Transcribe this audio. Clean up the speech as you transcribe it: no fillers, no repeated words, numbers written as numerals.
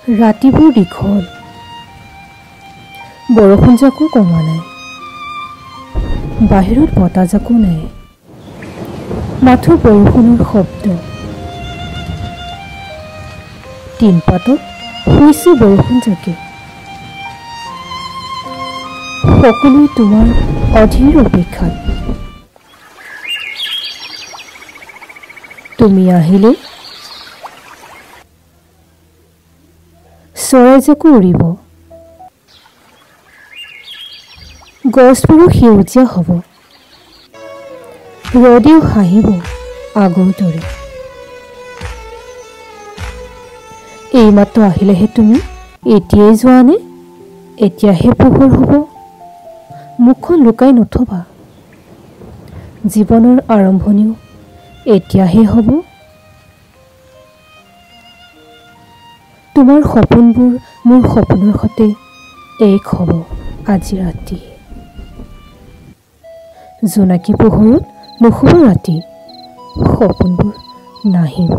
ৰাতিবোৰ দীঘল, বৰষুণ জাকো কমা নাই, বাহিৰত বতাহ জাকো নাই, মাথো বৰষুণৰ শব্দ। টিনপাতত শুইছে বৰষুণ জাকে, সকলোৱে তোমাৰ অধীৰ অপেক্ষাত। তুমি আহিলে চৰাইজাকো উৰিব, গছবোৰো সেউজীয়া হ'ব, ৰদেও হাঁহিব আগৰ দৰে। এইমাত্ৰ আহিলেহে তুমি, এতিয়াই যোৱানে? এতিয়াহে পোহৰ হ'ব? মুখখন লুকাই নথবা, জীৱনৰ আৰম্ভণিও এতিয়াহে হ'ব। তোমাৰ সপোনবোৰ মোৰ সপোনৰ সৈতে এক হ'ব আজি ৰাতি। জোনাকী পোহৰত নুশুব ৰাতি, সপোনবোৰ নাহিব।